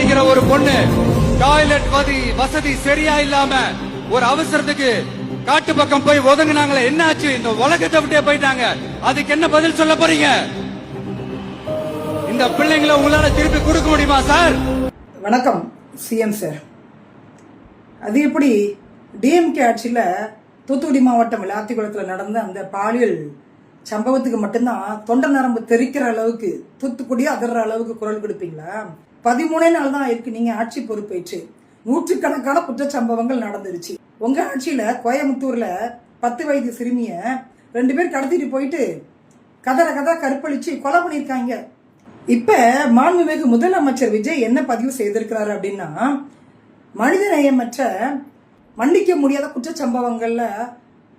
படிக்கிற ஒரு பொண்ணு டாய்லெட் வசதி சரியா இல்லாம ஒரு அவசரத்துக்கு காட்டு பக்கம் போய் ஒதுங்கினாங்களே, என்னாச்சு? இந்த உலகத்தை விட்டே போயிட்டாங்க. அதுக்கு என்ன பதில் சொல்ல போறீங்க? இந்த பிள்ளைங்களை உங்களால திருப்பி கொடுக்க முடியுமா சார்? வணக்கம் சிஎம் சார். அது எப்படி டிஎம்கே ஆட்சியில் தூத்துக்குடி மாவட்டம் விளாத்திக்குளத்தில் நடந்த அந்த பாலியல் சம்பவத்துக்கு மட்டும்தான் தொண்டை நரம்பு தெரிக்கிற அளவுக்கு தூத்துக்குடி அதிர்ற அளவுக்கு குரல் கொடுப்பீங்களா? 13 நாள் தான் இருக்கு நீங்க ஆட்சி பொறுப்பேற்று. நூற்றுக்கணக்கான குற்றச்சம்பவங்கள் நடந்துருச்சு. உங்க ஆட்சியில கோயம்புத்தூர்ல 10 வயது சிறுமிய 2 பேர் கடத்திட்டு போயிட்டு கதற கற்பழிச்சு கொலை பண்ணிருக்காங்க. இப்ப மாண்புமிகு முதலமைச்சர் விஜய் என்ன பதிவு செய்திருக்கிறாரு அப்படின்னா, மனிதநேயமற்ற மன்னிக்க முடியாத குற்றச்சம்பவங்கள்ல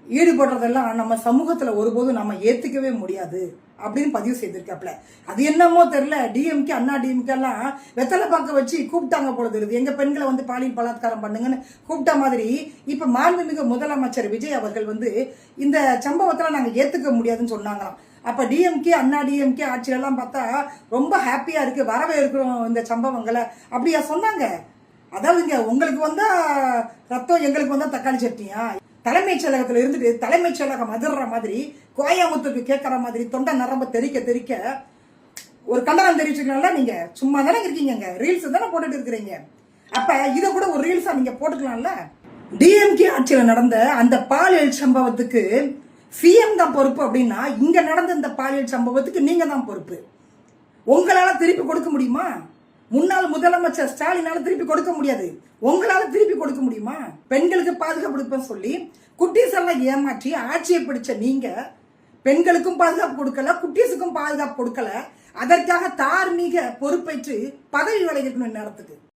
ஈடுபடுறதெல்லாம் நம்ம சமூகத்துல ஒருபோதும் நம்ம ஏத்துக்கவே முடியாது அப்படின்னு பதிவு செய்திருக்காப்ல. அது என்னமோ தெரியல, டிஎம்கே அண்ணா டிஎம்கே எல்லாம் வெத்தலை பார்க்க வச்சு கூப்பிட்டாங்க போல தெரியுது. எங்க பெண்களை வந்து பாலியல் பலாத்காரம் பண்ணுங்கன்னு கூப்பிட்ட மாதிரி இப்ப மாண்புமிகு முதலமைச்சர் விஜய் அவர்கள் இந்த சம்பவத்துல நாங்க ஏத்துக்க முடியாதுன்னு சொன்னாங்களாம். அப்ப டிஎம்கே அண்ணா டிஎம்கே ஆட்சியெல்லாம் பார்த்தா ரொம்ப ஹாப்பியா இருக்கு, வரவேற்கிறோம் இந்த சம்பவங்களை அப்படியா சொன்னாங்க? அதாவதுங்க, உங்களுக்கு வந்தா ரத்தம், எங்களுக்கு வந்தா தக்காளி சட்னியா? தலைமைச் செயலகத்துல இருந்துட்டு தலைமைச் செயலகம் அதிர்ற மாதிரி, கோயம்புத்தூருக்கு கேட்கற மாதிரி தொண்டை நரம்ப தெரிக்க ஒரு கண்டனம் தெரிவிச்சுக்கலாம். நீங்க சும்மா தானே இருக்கீங்க, ரீல்ஸ் தானே போட்டுட்டு இருக்கிறீங்க. அப்ப இத கூட ஒரு ரீல்ஸா நீங்க போட்டுக்கலாம்ல. டிஎம்கே ஆட்சியில நடந்த அந்த பாலியல் சம்பவத்துக்கு சிஎம் தான் பொறுப்பு அப்படின்னா, இங்க நடந்த இந்த பாலியல் சம்பவத்துக்கு நீங்க தான் பொறுப்பு. உங்களால திருப்பி கொடுக்க முடியுமா? முன்னாள் முதலமைச்சர் ஸ்டாலினால திருப்பி கொடுக்க முடியாது, உங்களால திருப்பி கொடுக்க முடியுமா? பெண்களுக்கு பாதுகாப்பு கொடுப்பேன்னு சொல்லி குட்டீஸ் எல்லாம் ஏமாற்றி ஆட்சியை பிடிச்ச நீங்க பெண்களுக்கும் பாதுகாப்பு கொடுக்கல, குட்டீஸுக்கும் பாதுகாப்பு கொடுக்கல. அதற்காக தார்மீக பொறுப்பேற்று பதவி விலகிக்கணும் நேரத்துக்கு.